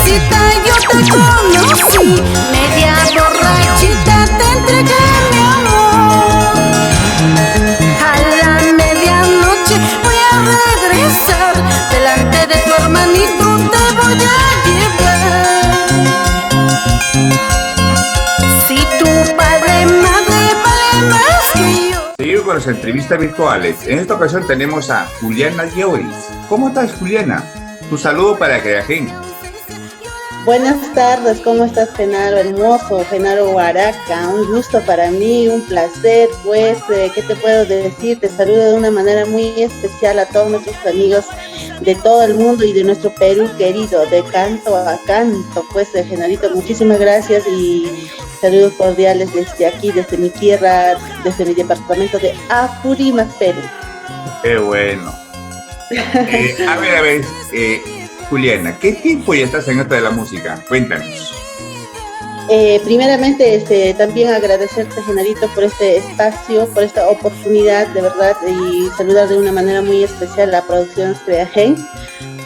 borrachita yo te conocí, media borrachita te entregué mi amor. A la medianoche voy a regresar, delante de tu hermanito te voy a llevar. Si tu padre, madre vale más que yo. Seguimos con las entrevistas virtuales. En esta ocasión tenemos a Juliana Lloris. ¿Cómo estás, Juliana? Tu saludo para Creagen. Buenas tardes, ¿cómo estás, Genaro hermoso? Genaro Huaraca, un gusto para mí, un placer, pues, ¿qué te puedo decir? Te saludo de una manera muy especial a todos nuestros amigos de todo el mundo y de nuestro Perú querido, de canto a canto, pues, Genarito, muchísimas gracias y saludos cordiales desde aquí, desde mi tierra, desde mi departamento de Apurímac, Perú. Qué bueno. A ver, Juliana, ¿qué tiempo ya estás en esto de la música? Cuéntanos. Primeramente, también agradecerte, Genarito, por este espacio, por esta oportunidad, de verdad, y saludar de una manera muy especial a Producciones Creagen,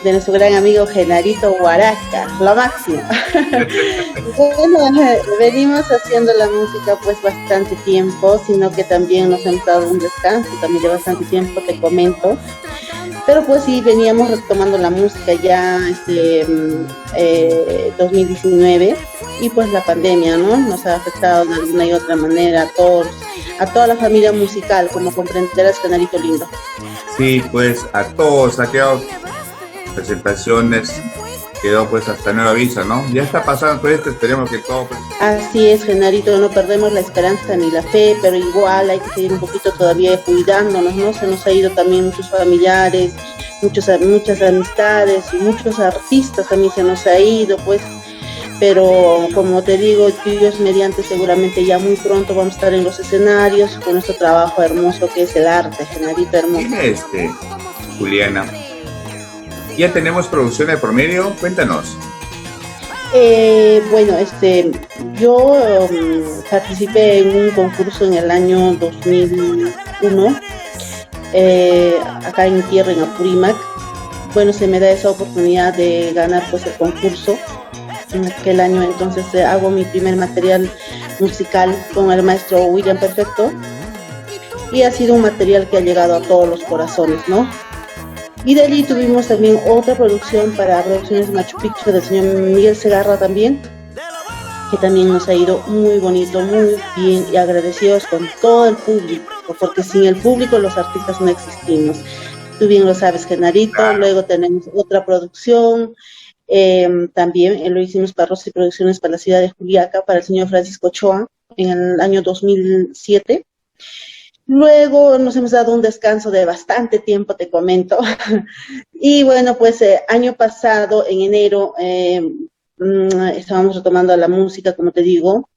de nuestro gran amigo Genarito Huaraca, lo máximo. Bueno, venimos haciendo la música pues bastante tiempo, sino que también nos hemos dado un descanso, también de bastante tiempo, te comento. Pero pues sí, veníamos retomando la música ya 2019 y pues la pandemia, ¿no? Nos ha afectado de alguna y otra manera a toda la familia musical, como comprenderás, Canarito lindo. Sí, pues a todos ha quedado presentaciones, quedó pues hasta nuevo aviso, ¿no? Ya está pasando todo esto, esperemos que todo pues... Así es, Genarito, no perdemos la esperanza ni la fe, pero igual hay que seguir un poquito todavía cuidándonos, ¿no? Se nos ha ido también muchos familiares, muchas amistades, y muchos artistas también se nos ha ido, pues, pero como te digo, Dios mediante, seguramente ya muy pronto vamos a estar en los escenarios con nuestro trabajo hermoso que es el arte, Genarito hermoso. Dime, Juliana, ¿ya tenemos producción de por medio? Cuéntanos. Bueno, yo participé en un concurso en el año 2001, acá en mi tierra, en Apurímac. Bueno, se me da esa oportunidad de ganar pues el concurso. En aquel año entonces hago mi primer material musical con el maestro William Perfecto y ha sido un material que ha llegado a todos los corazones, ¿no? Y de allí tuvimos también otra producción para Producciones Machu Picchu del señor Miguel Segarra también, que también nos ha ido muy bonito, muy bien y agradecidos con todo el público, porque sin el público los artistas no existimos. Tú bien lo sabes, Genarito. Claro. Luego tenemos otra producción, también lo hicimos para Rosy Producciones para la ciudad de Juliaca, para el señor Francisco Ochoa, en el año 2007. Luego nos hemos dado un descanso de bastante tiempo, te comento. Y bueno, pues año pasado, en enero, estábamos retomando la música, como te digo,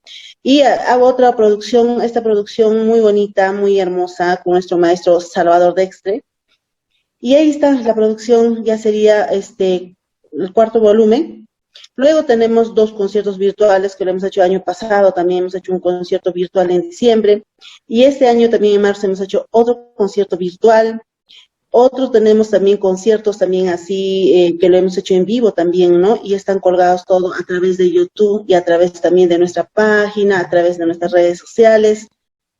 y hago otra producción, esta producción muy bonita, muy hermosa, con nuestro maestro Salvador Dextre. Y ahí está, la producción ya sería el cuarto volumen. Luego tenemos 2 conciertos virtuales que lo hemos hecho el año pasado, también hemos hecho un concierto virtual en diciembre, y este año también en marzo hemos hecho otro concierto virtual. Otro tenemos también conciertos también así, que lo hemos hecho en vivo también, ¿no? Y están colgados todo a través de YouTube y a través también de nuestra página, a través de nuestras redes sociales.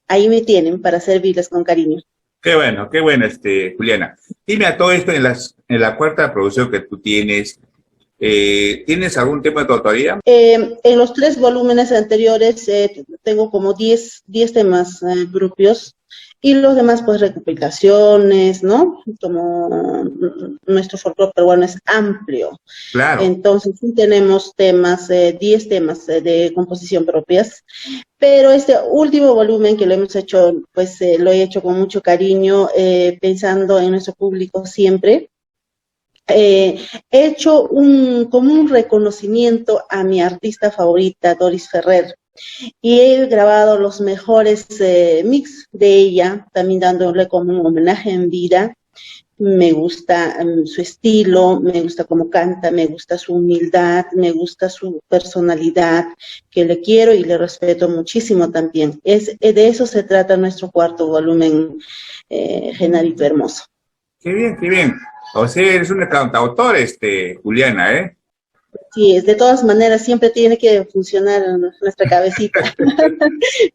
Ahí me tienen para servirles con cariño. Qué bueno, Juliana. Dime a todo esto en la cuarta producción que tú tienes, ¿tienes algún tema de tu autoría? En los 3 volúmenes anteriores tengo como 10 temas propios y los demás pues recopilaciones, ¿no? Como nuestro folclore peruano es amplio. Claro. Entonces sí tenemos temas, 10 temas de composición propias, pero este último volumen que lo hemos hecho, pues lo he hecho con mucho cariño, pensando en nuestro público siempre. He hecho como un reconocimiento a mi artista favorita, Doris Ferrer, y he grabado los mejores mix de ella, también dándole como un homenaje en vida. Me gusta su estilo, me gusta cómo canta, me gusta su humildad, me gusta su personalidad, que le quiero y le respeto muchísimo también. De eso se trata nuestro cuarto volumen, Genarito hermoso. Qué bien, qué bien. O sea, eres una cantautora, Juliana, ¿eh? Sí, es de todas maneras, siempre tiene que funcionar nuestra cabecita, porque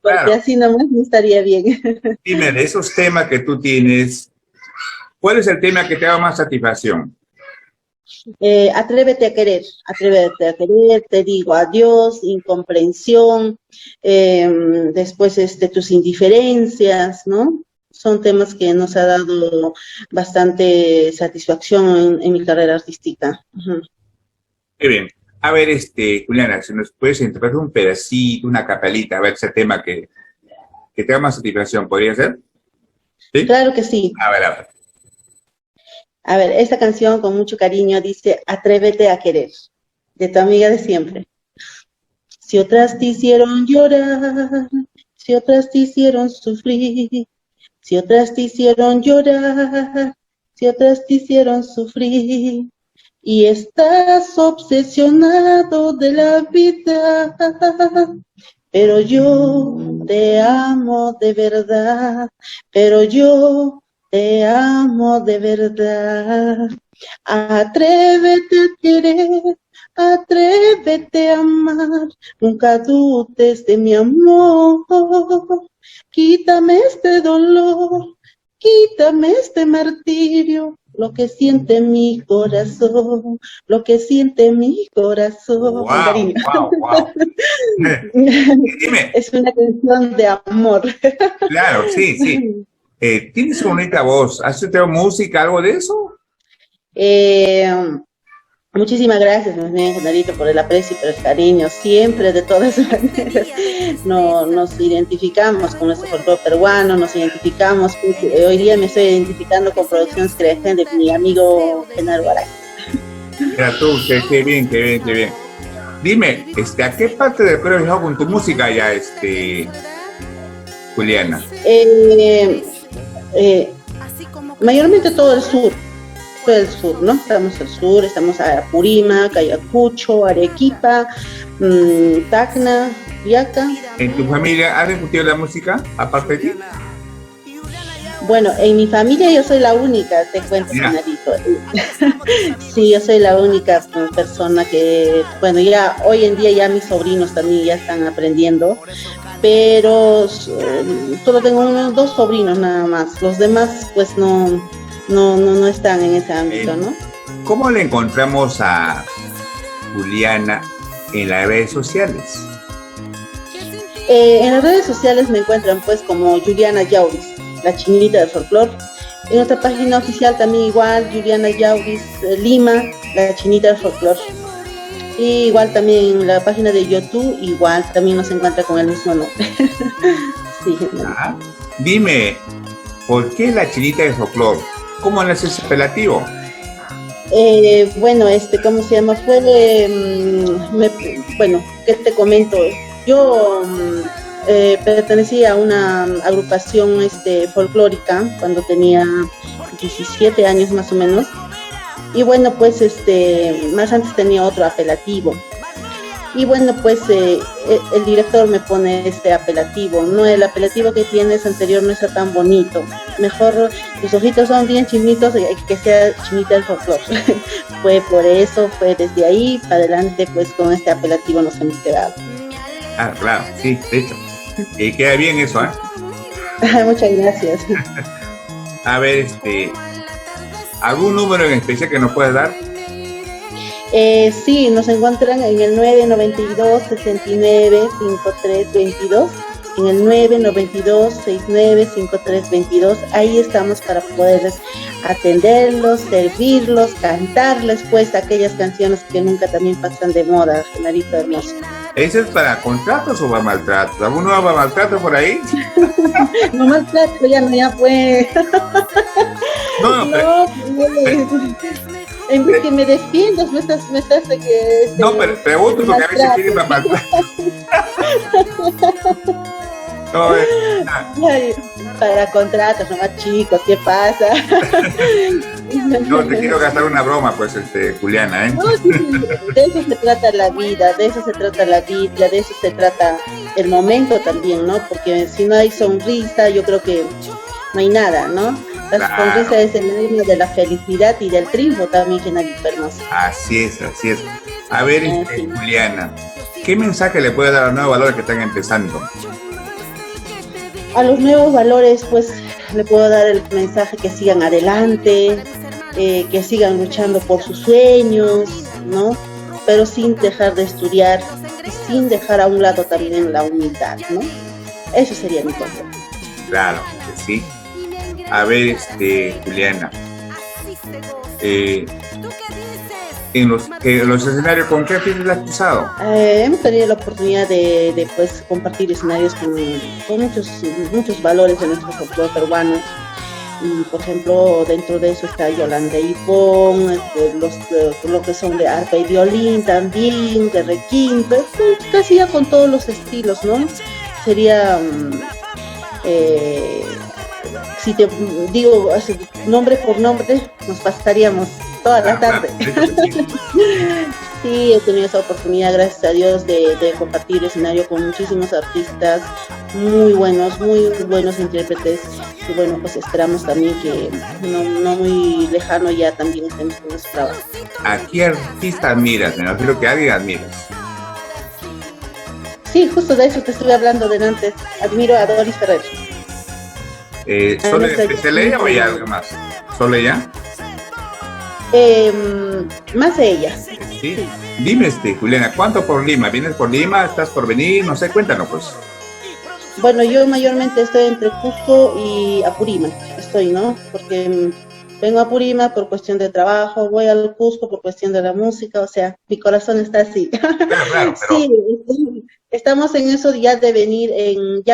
Claro. así nomás no estaría bien. Dime, de esos temas que tú tienes, ¿cuál es el tema que te da más satisfacción? Atrévete a querer, te digo adiós, incomprensión, después tus indiferencias, ¿no? Son temas que nos ha dado bastante satisfacción en mi carrera artística. Ujú. Qué bien. A ver, Juliana, si nos puedes interpretar un pedacito, una capelita, a ver ese tema que te da más satisfacción, ¿podría ser? ¿Sí? Claro que sí. A ver, a ver. A ver, esta canción con mucho cariño dice, Atrévete a querer, de tu amiga de siempre. Si otras te hicieron llorar, si otras te hicieron sufrir, si otras te hicieron llorar, si otras te hicieron sufrir, y estás obsesionado de la vida, pero yo te amo de verdad, pero yo te amo de verdad. Atrévete a querer, atrévete a amar, nunca dudes de mi amor. Quítame este dolor, quítame este martirio, lo que siente mi corazón, lo que siente mi corazón. Wow, Cariño. wow, wow. Dime, Es una canción de amor. claro, sí, sí. Tienes una bonita voz. ¿Has estudiado música, algo de eso? Eh, Muchísimas gracias, más bien, Genarito, por el aprecio y por el cariño. Siempre, de todas maneras, no, nos identificamos con nuestro folclore peruano, nos identificamos. Pues, hoy día me estoy identificando con Producciones Creación de mi amigo Genaro Garay. Mira tú, qué bien, qué bien, qué bien. Dime, ¿a qué parte del Perú has viajado con tu música ya, Juliana? Mayormente todo el sur, ¿no? Estamos al sur, estamos a Apurímac, Ayacucho, Arequipa, Tacna, Yaca. ¿En tu familia has discutido la música, aparte de ti? Bueno, en mi familia yo soy la única, te cuento, Genarito. Sí, yo soy la única persona que, bueno, ya hoy en día ya mis sobrinos también ya están aprendiendo, pero solo tengo dos sobrinos nada más. Los demás, pues no están en ese ámbito, ¿no? ¿Cómo le encontramos a Juliana en las redes sociales? En las redes sociales me encuentran pues como Juliana Yauris, la chinita del folclore. En nuestra página oficial también igual, Juliana Yauris Lima, la chinita del folclore. Y igual también en la página de YouTube, igual también nos encuentra con el mismo nombre. Sí, dime, ¿por qué la chinita del folclore? ¿Cómo nace ese apelativo? Bueno, ¿cómo se llama? Bueno, ¿qué te comento? Yo pertenecía a una agrupación folclórica cuando tenía 17 años más o menos. Y bueno, pues más antes tenía otro apelativo. Y bueno, pues el director me pone este apelativo. No, el apelativo que tienes anterior no está tan bonito. Mejor, tus ojitos son bien chinitos, que sea chinita del folclore. Fue por eso, fue desde ahí para adelante, pues con este apelativo nos hemos quedado. Ah, claro, sí, de hecho. Y queda bien eso, ¿eh? Muchas gracias. A ver, ¿algún número en especial que nos puedas dar? Sí, nos encuentran en el 992-69-5322, en el 992-69-5322. Ahí estamos para poderles atenderlos, servirlos, cantarles pues aquellas canciones que nunca también pasan de moda, Genarito hermoso. ¿Ese es para contratos o para maltratos? ¿Alguno va para maltrato por ahí? No maltrato, ya fue. No, en vez que me defiendas, me estás no, pero pregunto porque a veces piden para maltrato. No, ay, para contratos, nomás chicos, ¿qué pasa? No, te quiero gastar una broma, pues, Juliana, ¿eh? No, sí, de eso se trata la vida, de eso se trata la Biblia, de eso se trata el momento también, ¿no? Porque si no hay sonrisa, yo creo que no hay nada, ¿no? La sonrisa es el alma de la felicidad y del triunfo también, Genarito hermoso. Así es, así es. A ver, Sí. Juliana, ¿qué mensaje le puede dar a los nuevos valores que están empezando? A los nuevos valores, pues, le puedo dar el mensaje que sigan adelante, que sigan luchando por sus sueños, ¿no? Pero sin dejar de estudiar y sin dejar a un lado también la humildad, ¿no? Eso sería mi consejo. Claro que sí. A ver, Juliana, en los escenarios, ¿con qué artistas has pisado? Hemos tenido la oportunidad de pues, compartir escenarios con muchos valores de nuestro folclore peruano. Y, por ejemplo, dentro de eso está Yolanda Ipón, lo que son de arpa y violín también, de requinto, casi ya con todos los estilos, ¿no? Sería, si te digo así, nombre por nombre, nos pasaríamos toda la tarde. Sí, he tenido esa oportunidad, gracias a Dios, de compartir escenario con muchísimos artistas muy buenos intérpretes. Y bueno, pues esperamos también que no muy lejano ya también estemos con nuestro trabajo. ¿A qué artista admiras? Me imagino que a alguien admiras. Sí, justo de eso te estuve hablando delante. Admiro a Doris Ferrer. ¿Solo ella o hay algo más? ¿Solo ella? Más de ella. Sí. Dime, Juliana, ¿cuánto por Lima? ¿Vienes por Lima? ¿Estás por venir? No sé, cuéntanos, pues. Bueno, yo mayormente estoy entre Cusco y Apurímac, ¿no? Porque vengo a Apurímac por cuestión de trabajo, voy al Cusco por cuestión de la música, o sea, mi corazón está así. Claro, pero... Sí, estamos en eso ya de venir en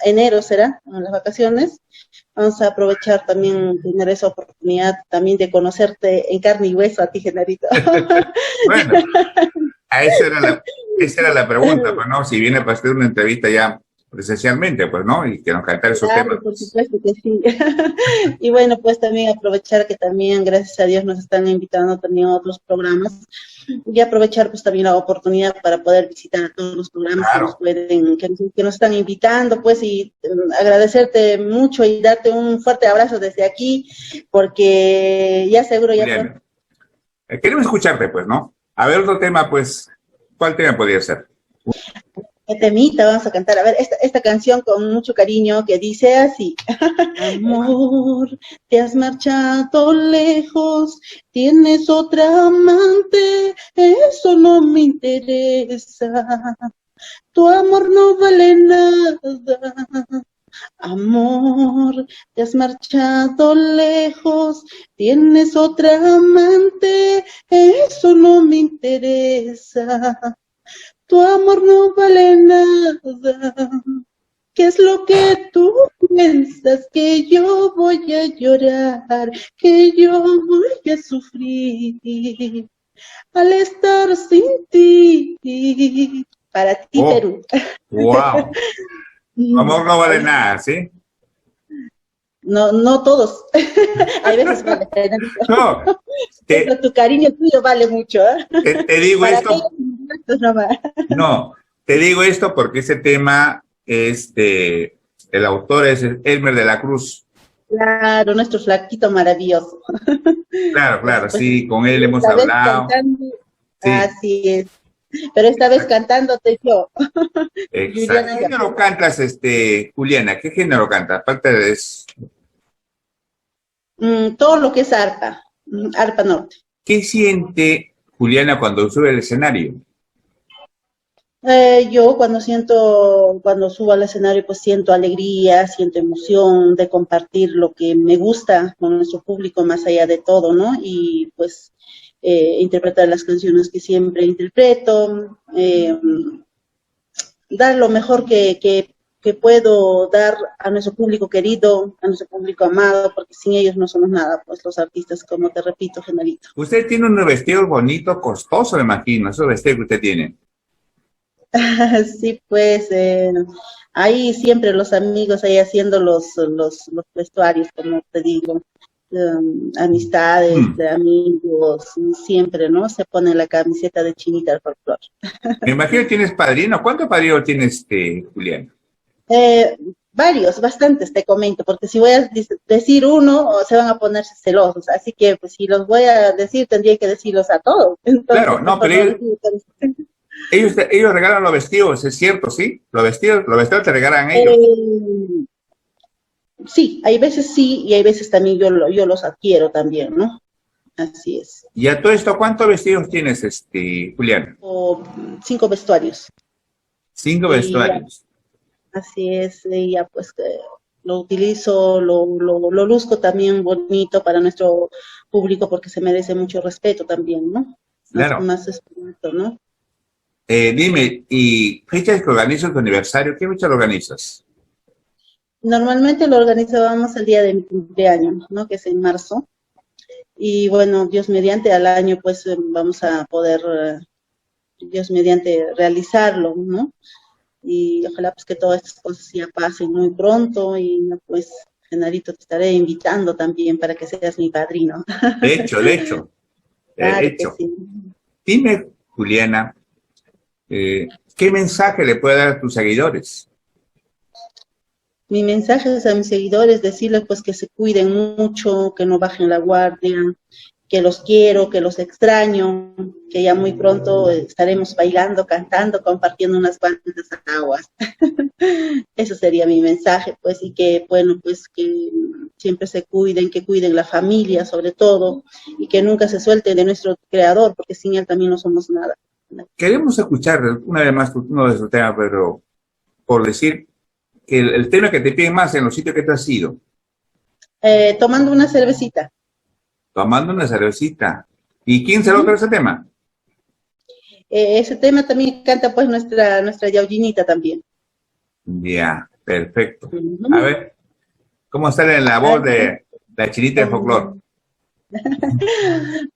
enero, ¿será? En las vacaciones. Vamos a aprovechar también, tener esa oportunidad también de conocerte en carne y hueso a ti, Genarito. Bueno, esa era la pregunta, pues, ¿no? Si viene para hacer una entrevista ya presencialmente, pues, ¿no? Y que nos cantara esos Claro, temas. por supuesto que sí. Y bueno, pues también aprovechar que también, gracias a Dios, nos están invitando también a otros programas y aprovechar pues también la oportunidad para poder visitar a todos los programas Claro. que nos están invitando, pues, y agradecerte mucho y darte un fuerte abrazo desde aquí, porque ya seguro ya... Bien. Queremos escucharte, pues, ¿no? A ver, otro tema, pues, ¿cuál tema podría ser? ¿Qué temita vamos a cantar? A ver, esta canción con mucho cariño que dice así. Amor, te has marchado lejos, tienes otra amante, eso no me interesa. Tu amor no vale nada. Amor, te has marchado lejos, tienes otra amante, eso no me interesa. Tu amor no vale nada. ¿Qué es lo que tú piensas? Que yo voy a llorar, que yo voy a sufrir al estar sin ti. Para ti, Perú. ¡Wow! Amor no vale nada, ¿sí? No todos. Hay veces vale. No, Pero tu cariño tuyo vale mucho, ¿eh? Te digo para esto. No, te digo esto porque ese tema, el autor es Elmer de la Cruz. Claro, nuestro flaquito maravilloso. Claro, Pues, sí, con él hemos hablado. Sí. Así es. Pero esta vez cantándote yo. Exacto. ¿Qué género cantas, Juliana? ¿Qué género cantas? Aparte de eso. Todo lo que es arpa, arpa norte. ¿Qué siente Juliana cuando sube al escenario? Yo cuando subo al escenario, pues siento alegría, siento emoción de compartir lo que me gusta con nuestro público más allá de todo, ¿no? Y pues interpretar las canciones que siempre interpreto, dar lo mejor que puedo dar a nuestro público querido, a nuestro público amado, porque sin ellos no somos nada, pues los artistas, como te repito, Genarito. Usted tiene un vestido bonito, costoso, me imagino, esos vestidos que usted tiene. Sí, pues ahí siempre los amigos ahí haciendo los vestuarios, como te digo, amistades, amigos, siempre, ¿no? Se pone la camiseta de Chinita al folclore. Me imagino que tienes padrino. ¿Cuántos padrinos tienes, Julián? Varios, bastantes te comento, porque si voy a decir uno, se van a ponerse celosos, así que pues si los voy a decir, tendría que decirlos a todos. Entonces, Claro, no, mejor pero no ellos, decir, pero- ellos regalan los vestidos, es cierto, ¿sí? Los vestidos te regalan ellos. Eh, sí, hay veces sí, y hay veces también yo los adquiero también, ¿no? Así es. Y a todo esto, ¿cuántos vestidos tienes, Julián? O 5 vestuarios. 5 Y ya, vestuarios. así es, y ya pues lo utilizo, lo luzco también bonito para nuestro público porque se merece mucho respeto también, ¿no? Claro. Más respeto, ¿no? Dime, ¿y fechas que organizas tu aniversario? ¿Qué fecha lo organizas? Normalmente lo organizábamos el día de mi cumpleaños, ¿no? Que es en marzo. Y bueno, Dios mediante al año pues vamos a poder, Dios mediante realizarlo, ¿no? Y ojalá pues que todas estas cosas ya pasen muy pronto y pues Genarito te estaré invitando también para que seas mi padrino. De hecho, Claro que hecho. sí. Dime, Juliana, ¿qué mensaje le puede dar a tus seguidores? Mi mensaje es a mis seguidores, decirles pues que se cuiden mucho, que no bajen la guardia, que los quiero, que los extraño, que ya muy pronto estaremos bailando, cantando, compartiendo unas cuantas aguas. Eso sería mi mensaje, pues, y que, bueno, pues que siempre se cuiden, que cuiden la familia sobre todo, y que nunca se suelten de nuestro creador, porque sin él también no somos nada. Queremos escuchar una vez más uno de esos temas, pero por decir que el tema que te piden más en los sitios que te has ido, Tomando una cervecita. tomando una cervecita. ¿Y quién se lo otro ese tema? Ese tema también canta pues nuestra Yaullinita también. Ya, perfecto. Ujú. A ver, ¿cómo sale en la voz de la chinita de folclore?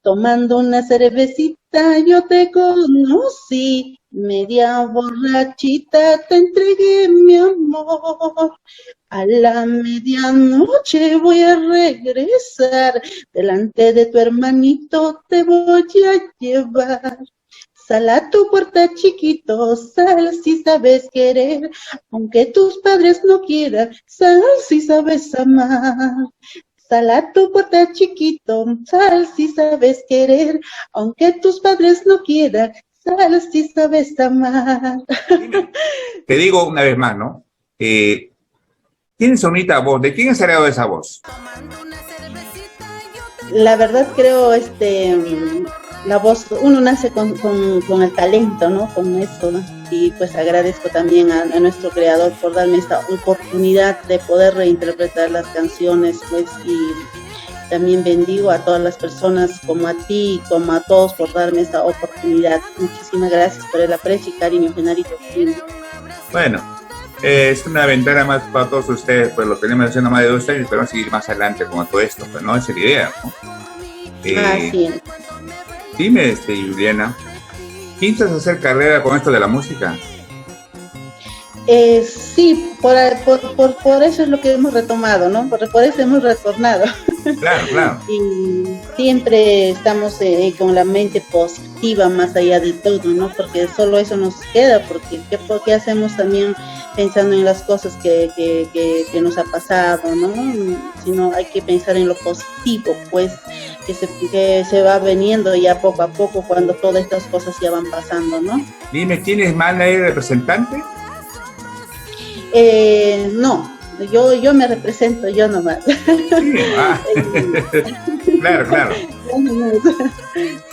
Tomando una cervecita yo te conocí, media borrachita te entregué mi amor. A la medianoche voy a regresar, delante de tu hermanito te voy a llevar. Sal a tu puerta chiquito, sal si sabes querer, aunque tus padres no quieran, sal si sabes amar. Sal a tu puerta chiquito, sal si sabes querer, aunque tus padres no quieran, sal si sabes amar. Dime, te digo una vez más, ¿no? Tienes bonita voz. ¿De quién es heredado esa voz? La verdad creo, la voz, uno nace con el talento, ¿no? Con eso, ¿no? Y pues agradezco también a nuestro creador por darme esta oportunidad de poder reinterpretar las canciones, pues, y también bendigo a todas las personas como a ti, como a todos por darme esta oportunidad. Muchísimas gracias por el aprecio y cariño, Genarito. Bueno, es una ventana más para todos ustedes, pues lo tenemos haciendo más de 2 años, pero vamos a seguir más adelante con todo esto, pues no, esa es la idea, ¿no? Así es. Dime, Juliana, ¿piensas hacer carrera con esto de la música? Sí, por eso es lo que hemos retomado, ¿no? Por eso hemos retornado. Claro, claro. Y siempre estamos con la mente positiva más allá de todo, ¿no? Porque solo eso nos queda, porque ¿qué hacemos también pensando en las cosas que nos ha pasado, ¿no? Sino hay que pensar en lo positivo, pues, que se va veniendo ya poco a poco cuando todas estas cosas ya van pasando, ¿no? Dime, ¿tienes manager representante? No, yo me represento, yo nomás. Sí, claro, claro.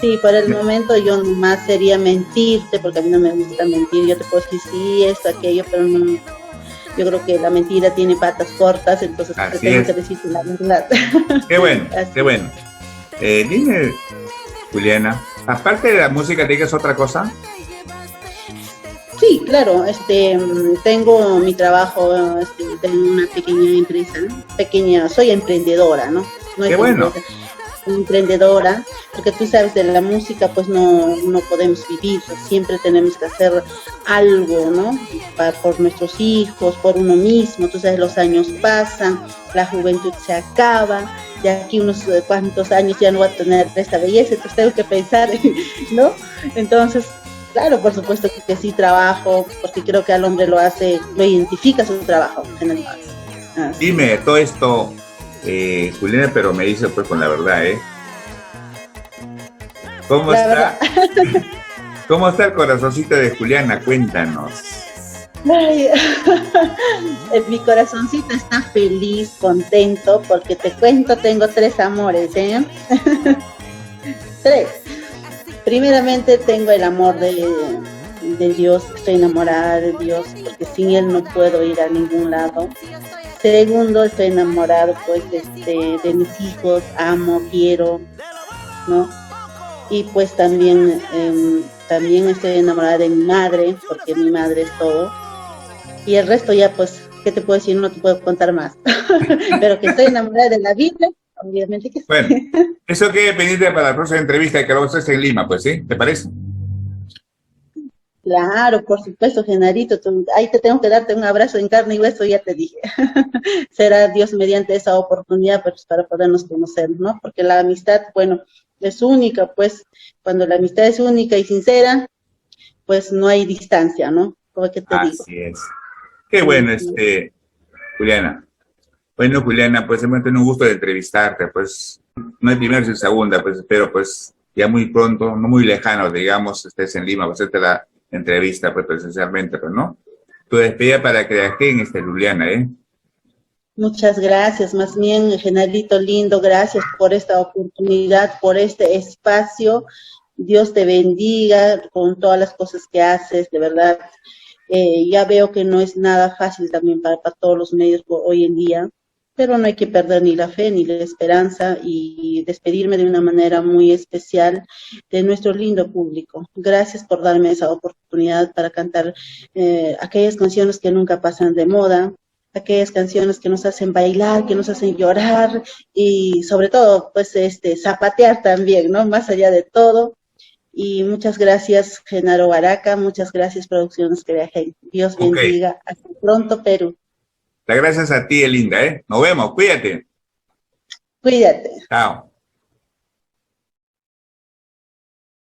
Sí, por el momento yo nomás sería mentirte, porque a mí no me gusta mentir. Yo te puedo decir sí, esto, aquello, pero no. Yo creo que la mentira tiene patas cortas, entonces te tengo que decir la verdad. Qué bueno, qué bueno. Dime, Juliana, aparte de la música, ¿tienes otra cosa? Sí, claro, tengo mi trabajo, tengo una pequeña empresa, pequeña, soy emprendedora, ¿no? No Qué bueno. Empresa, soy emprendedora, porque tú sabes, de la música pues no podemos vivir, siempre tenemos que hacer algo, ¿no? Por nuestros hijos, por uno mismo, tú sabes, los años pasan, la juventud se acaba, de aquí unos cuantos años ya no va a tener esta belleza, entonces tengo que pensar, ¿no? Entonces, Claro, por supuesto que sí trabajo, porque creo que al hombre lo hace, lo identifica su trabajo en el más. Dime todo esto, Juliana, pero me dice pues con la verdad, ¿eh? ¿Cómo La está? verdad. ¿Cómo está el corazoncito de Juliana? Cuéntanos. Ay, mi corazoncito está feliz, contento, porque te cuento, tengo 3 amores, ¿eh? 3. Primeramente tengo el amor de Dios, estoy enamorada de Dios, porque sin Él no puedo ir a ningún lado. Segundo, estoy enamorado pues de mis hijos, amo, quiero, ¿no? Y pues también estoy enamorada de mi madre, porque mi madre es todo. Y el resto ya pues, ¿qué te puedo decir? No te puedo contar más. Pero que estoy enamorada de la Biblia, obviamente que sí. Bueno, eso quede pendiente para la próxima entrevista que vamos a hacer en Lima, pues, ¿sí? ¿Te parece? Claro, por supuesto, Genarito, ahí te tengo que darte un abrazo en carne y hueso, ya te dije. Será Dios mediante esa oportunidad pues, para podernos conocer, ¿no? Porque la amistad, bueno, es única, pues cuando la amistad es única y sincera, pues no hay distancia, ¿no? Como que te digo. Así es. Qué bueno, Juliana. Bueno, Juliana, pues hemos tenido un gusto de entrevistarte, pues no es primera ni segunda, pues espero pues ya muy pronto, no muy lejano, digamos, estés en Lima, pues hacerte la entrevista pues presencialmente, pues, ¿no? Tu despedida para que en Juliana, ¿eh? Muchas gracias, más bien, Genarito lindo, gracias por esta oportunidad, por este espacio. Dios te bendiga con todas las cosas que haces, de verdad. Ya veo que no es nada fácil también para todos los medios por hoy en día, pero no hay que perder ni la fe ni la esperanza y despedirme de una manera muy especial de nuestro lindo público. Gracias por darme esa oportunidad para cantar aquellas canciones que nunca pasan de moda, aquellas canciones que nos hacen bailar, que nos hacen llorar y sobre todo, pues, zapatear también, ¿no? Más allá de todo. Y muchas gracias, Genaro Baraca, muchas gracias, Producciones que Viajé. Dios Ok. bendiga. Hasta pronto, Perú. Gracias a ti, Linda, ¿eh? Nos vemos, cuídate. Cuídate. Chao.